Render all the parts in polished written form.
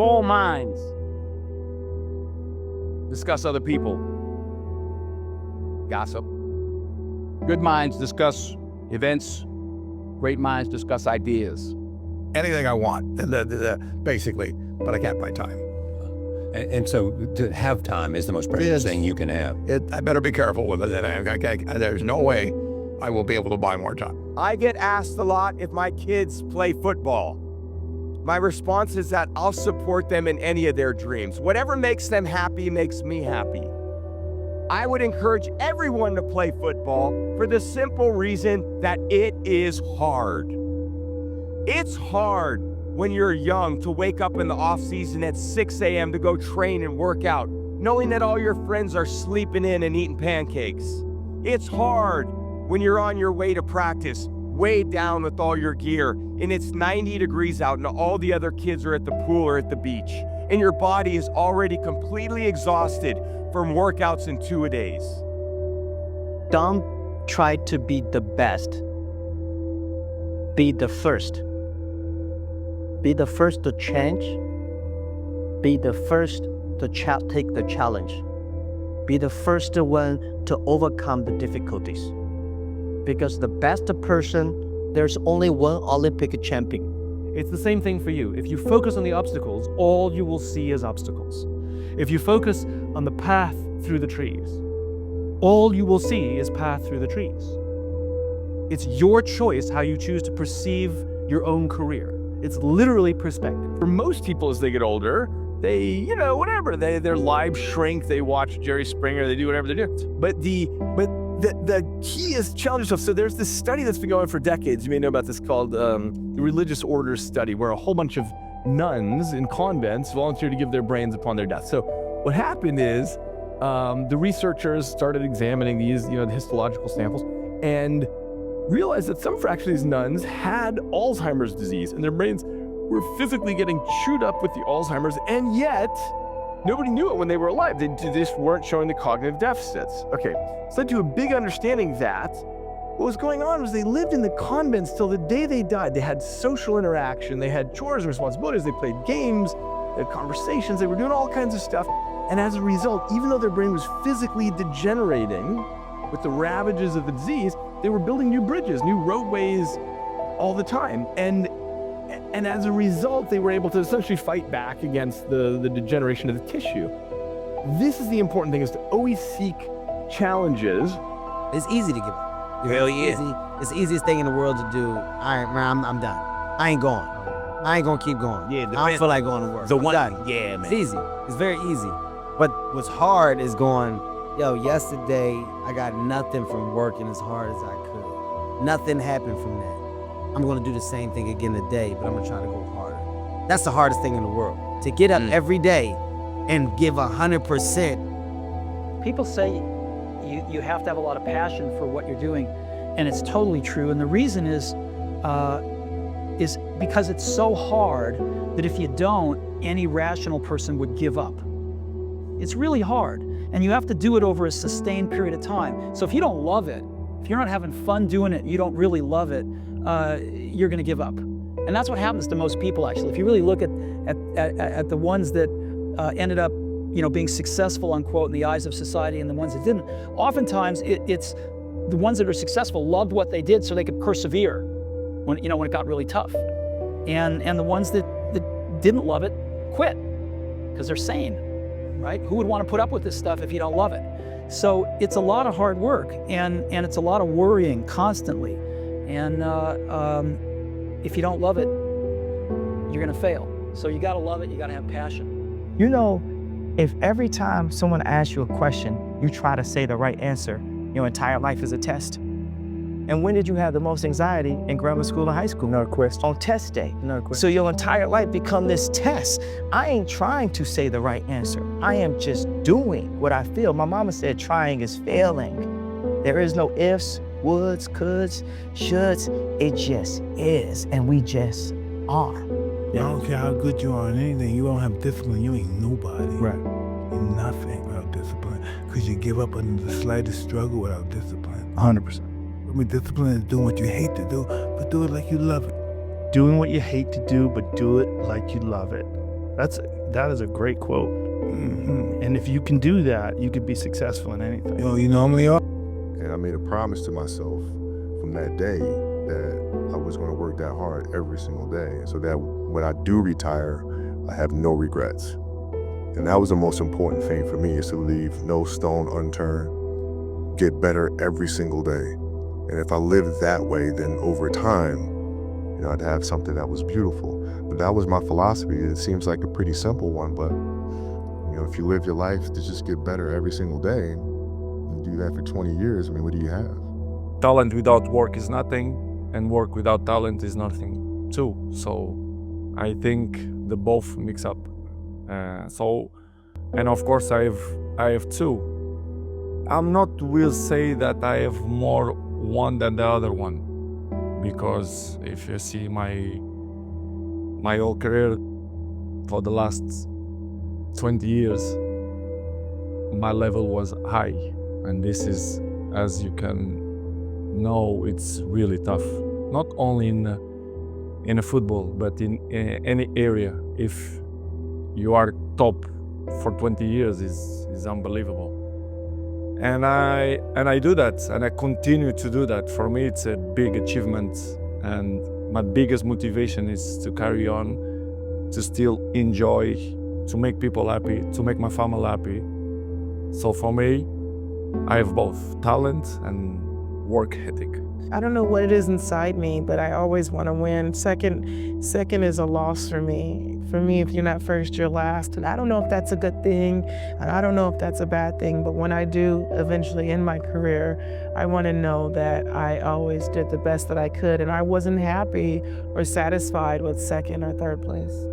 All minds discuss other people. Gossip. Good minds discuss events. Great minds discuss ideas. Anything I want, basically, but I can't buy time. And so to have time is the most precious thing you can have. I better be careful with it. There's no way I will be able to buy more time. I get asked a lot if my kids play football. My response is that I'll support them in any of their dreams. Whatever makes them happy makes me happy. I would encourage everyone to play football for the simple reason that it is hard. It's hard when you're young to wake up in the off season at 6 a.m. to go train and work out, knowing that all your friends are sleeping in and eating pancakes. It's hard when you're on your way to practice, weighed down with all your gear, and it's 90 degrees out and all the other kids are at the pool or at the beach, and your body is already completely exhausted from workouts in 2-a-days. Don't try to be the best. Be the first. Be the first to change. Be the first to take the challenge. Be the first one to overcome the difficulties. Because the best person, there's only one Olympic champion. It's the same thing for you. If you focus on the obstacles, all you will see is obstacles. If you focus on the path through the trees, all you will see is path through the trees. It's your choice how you choose to perceive your own career. It's literally perspective. For most people as they get older, they, whatever, their lives shrink, they watch Jerry Springer, they do whatever they do. But the key is challenge yourself. So there's this study that's been going for decades. You may know about this called the Religious Orders Study, where a whole bunch of nuns in convents volunteered to give their brains upon their death. So what happened is the researchers started examining these, the histological samples, and realized that some fraction of these nuns had Alzheimer's disease, and their brains were physically getting chewed up with the Alzheimer's, and yet nobody knew it when they were alive. They just weren't showing the cognitive deficits. Okay, so led to a big understanding that what was going on was they lived in the convents till the day they died. They had social interaction, they had chores and responsibilities, they played games, they had conversations, they were doing all kinds of stuff. And as a result, even though their brain was physically degenerating with the ravages of the disease, they were building new bridges, new roadways all the time. And as a result, they were able to essentially fight back against the degeneration of the tissue. This is the important thing, is to always seek challenges. It's easy to give up. It's the easiest thing in the world to do. I'm done. I ain't going. I ain't gonna keep going. I don't feel like going to work. Man. It's easy. It's very easy. But what's hard is going, yesterday I got nothing from working as hard as I could. Nothing happened from that. I'm gonna do the same thing again today, but I'm gonna try to go harder. That's the hardest thing in the world. To get up every day and give 100%. People say you have to have a lot of passion for what you're doing, and it's totally true. And the reason is because it's so hard that if you don't, any rational person would give up. It's really hard, and you have to do it over a sustained period of time. So if you don't love it, if you're not having fun doing it, you don't really love it, you're gonna give up. And that's what happens to most people, actually. If you really look at the ones that ended up being successful, unquote, in the eyes of society, and the ones that didn't, oftentimes it's the ones that are successful loved what they did so they could persevere when it got really tough. And the ones that didn't love it quit because they're sane, right? Who would want to put up with this stuff if you don't love it? So it's a lot of hard work, and it's a lot of worrying constantly. And if you don't love it, you're gonna fail. So you gotta love it, you gotta have passion. If every time someone asks you a question, you try to say the right answer, your entire life is a test. And when did you have the most anxiety in grammar school and high school? No question. On test day. No question. So your entire life become this test. I ain't trying to say the right answer. I am just doing what I feel. My mama said trying is failing. There is no ifs, woulds, coulds, shoulds. It just is, and we just are. I don't care how good you are in anything, you don't have discipline, you ain't nobody. Right. You're nothing without discipline, because you give up under the slightest struggle without discipline. 100%. Discipline is doing what you hate to do, but do it like you love it. Doing what you hate to do, but do it like you love it. That is a great quote. And if you can do that, you could be successful in anything. You normally are. And I made a promise to myself from that day that I was going to work that hard every single day so that when I do retire, I have no regrets. And that was the most important thing for me, is to leave no stone unturned, get better every single day. And if I lived that way, then over time, I'd have something that was beautiful. But that was my philosophy. It seems like a pretty simple one, but if you live your life to just get better every single day, and do that for 20 years, what do you have? Talent without work is nothing, and work without talent is nothing too. So I think the both mix up. And of course I have two. I'm not will say that I have more one than the other one, because if you see my whole career for the last 20 years, my level was high, and this is, as you can know, it's really tough. Not only in a football, but in any area. If you are top for 20 years, is unbelievable. And I do that, and I continue to do that. For me, it's a big achievement, and my biggest motivation is to carry on, to still enjoy, to make people happy, to make my family happy. So for me, I have both talent and work ethic. I don't know what it is inside me, but I always want to win. Second is a loss for me. For me, if you're not first, you're last. And I don't know if that's a good thing, and I don't know if that's a bad thing, but when I do eventually end my career, I want to know that I always did the best that I could, and I wasn't happy or satisfied with second or third place.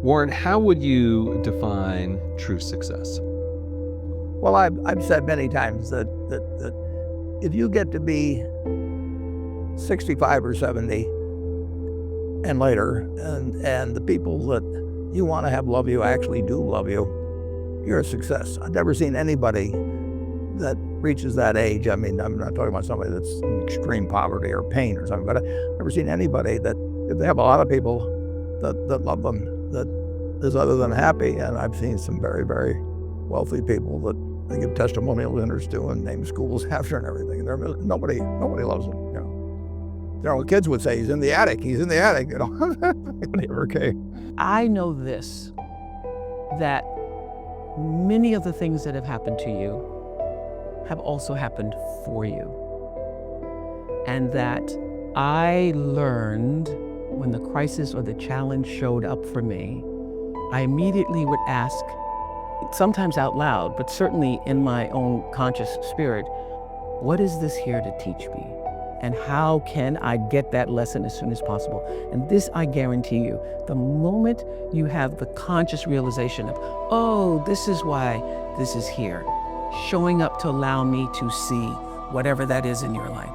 Warren, how would you define true success? Well, I've said many times that if you get to be 65 or 70 and later, and the people that you want to have love you actually do love you, you're a success. I've never seen anybody that reaches that age. I'm not talking about somebody that's in extreme poverty or pain or something, but I've never seen anybody that, if they have a lot of people that love them, that is other than happy. And I've seen some very, very wealthy people that they give testimonial dinners to and name schools after and everything. Nobody loves them. Kids would say, he's in the attic. Okay. I know this, that many of the things that have happened to you have also happened for you. And that I learned when the crisis or the challenge showed up for me, I immediately would ask, sometimes out loud, but certainly in my own conscious spirit, what is this here to teach me? And how can I get that lesson as soon as possible? And this, I guarantee you, the moment you have the conscious realization of, oh, this is why this is here, showing up to allow me to see whatever that is in your life,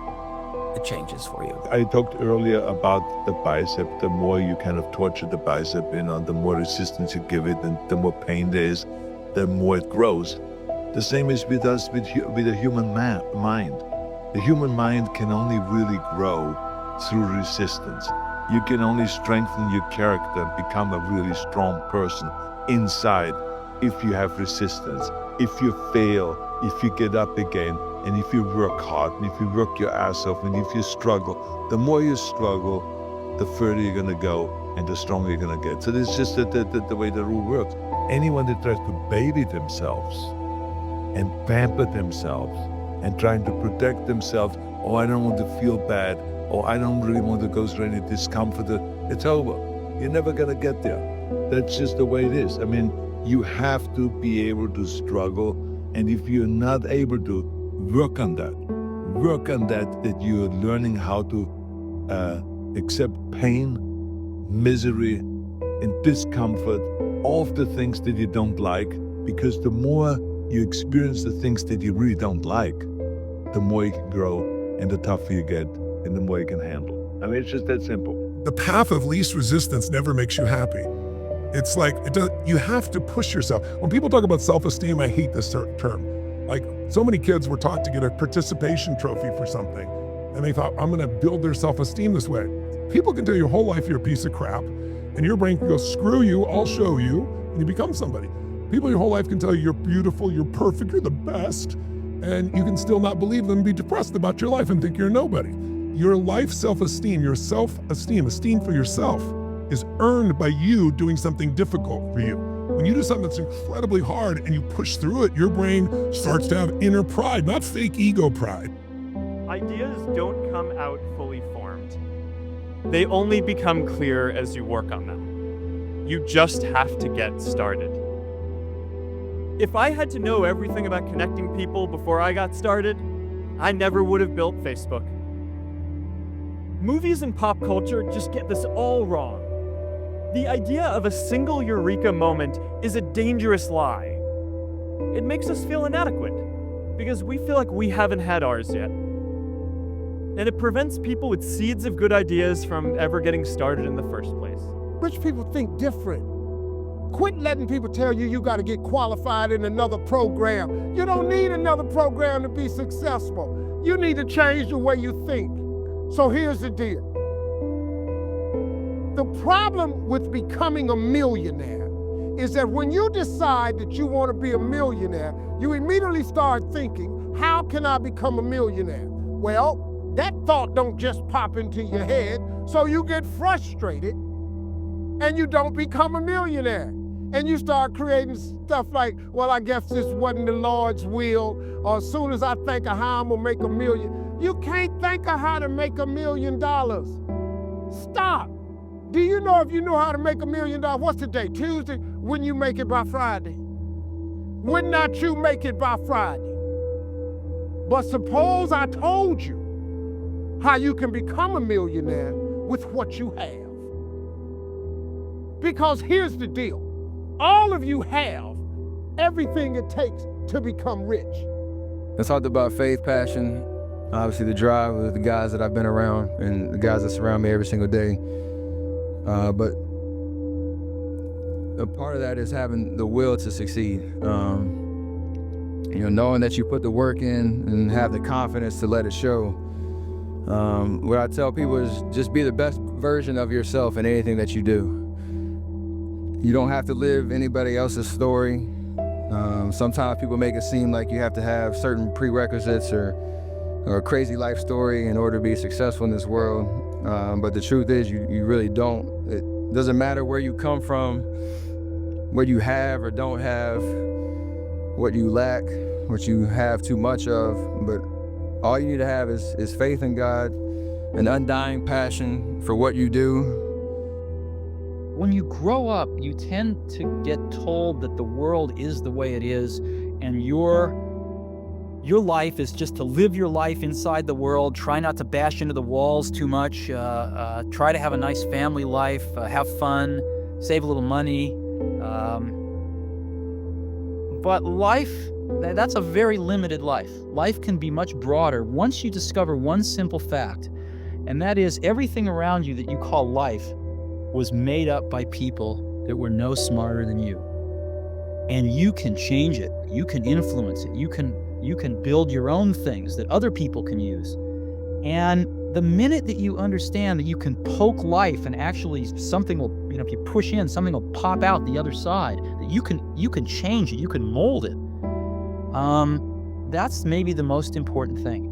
it changes for you. I talked earlier about the bicep. The more you kind of torture the bicep, the more resistance you give it, and the more pain there is, the more it grows. The same is with us, with the human mind. The human mind can only really grow through resistance. You can only strengthen your character and become a really strong person inside if you have resistance. If you fail, if you get up again, and if you work hard, and if you work your ass off, and if you struggle, the more you struggle, the further you're gonna go and the stronger you're gonna get. So this is just the way the rule works. Anyone that tries to baby themselves and pamper themselves and trying to protect themselves, oh, I don't want to feel bad, or I don't really want to go through any discomfort, it's over. You're never gonna get there. That's just the way it is. You have to be able to struggle, and if you're not able to, work on that you're learning how to accept pain, misery, and discomfort, all of the things that you don't like, because the more you experience the things that you really don't like, the more you can grow, and the tougher you get, and the more you can handle. It's just that simple. The path of least resistance never makes you happy. It's like, you have to push yourself. When people talk about self-esteem, I hate this term. Like, so many kids were taught to get a participation trophy for something, and they thought, I'm gonna build their self-esteem this way. People can tell you your whole life you're a piece of crap, And your brain can go, screw you, I'll show you, and you become somebody. People your whole life can tell you you're beautiful, you're perfect, you're the best, and you can still not believe them and be depressed about your life and think you're nobody. Your life self-esteem, your self-esteem, esteem for yourself, is earned by you doing something difficult for you. When you do something that's incredibly hard and you push through it, your brain starts to have inner pride, not fake ego pride. Ideas don't come out fully formed. They only become clear as you work on them. You just have to get started. If I had to know everything about connecting people before I got started, I never would have built Facebook. Movies and pop culture just get this all wrong. The idea of a single eureka moment is a dangerous lie. It makes us feel inadequate because we feel like we haven't had ours yet. And it prevents people with seeds of good ideas from ever getting started in the first place. Rich people think different. Quit letting people tell you you got to get qualified in another program. You don't need another program to be successful. You need to change the way you think. So here's the deal. The problem with becoming a millionaire is that when you decide that you want to be a millionaire, you immediately start thinking, how can I become a millionaire? Well, that thought don't just pop into your head, so you get frustrated and you don't become a millionaire. And you start creating stuff like, well, I guess this wasn't the Lord's will, or as soon as I think of how I'm gonna make $1 million. You can't think of how to make $1 million. Stop. Do you know if you know how to make $1 million? What's the day? Tuesday? Wouldn't you make it by Friday? Would not you make it by Friday? But suppose I told you how you can become a millionaire with what you have. Because here's the deal. All of you have everything it takes to become rich. It's talked about faith, passion, obviously the drive of the guys that I've been around and the guys that surround me every single day. But a part of that is having the will to succeed. Knowing that you put the work in and have the confidence to let it show. What I tell people is just be the best version of yourself in anything that you do. You don't have to live anybody else's story. Sometimes people make it seem like you have to have certain prerequisites or a crazy life story in order to be successful in this world. But the truth is you really don't. It doesn't matter where you come from, what you have or don't have, what you lack, what you have too much of, but all you need to have is faith in God, an undying passion for what you do. When you grow up, you tend to get told that the world is the way it is, and your life is just to live your life inside the world, try not to bash into the walls too much, try to have a nice family life, have fun, save a little money. But life, that's a very limited life. Life can be much broader once you discover one simple fact, and that is everything around you that you call life was made up by people that were no smarter than you. And you can change it. You can influence it. You can build your own things that other people can use. And the minute that you understand that you can poke life and actually something will, if you push in, something will pop out the other side, that you can change it, you can mold it. That's maybe the most important thing.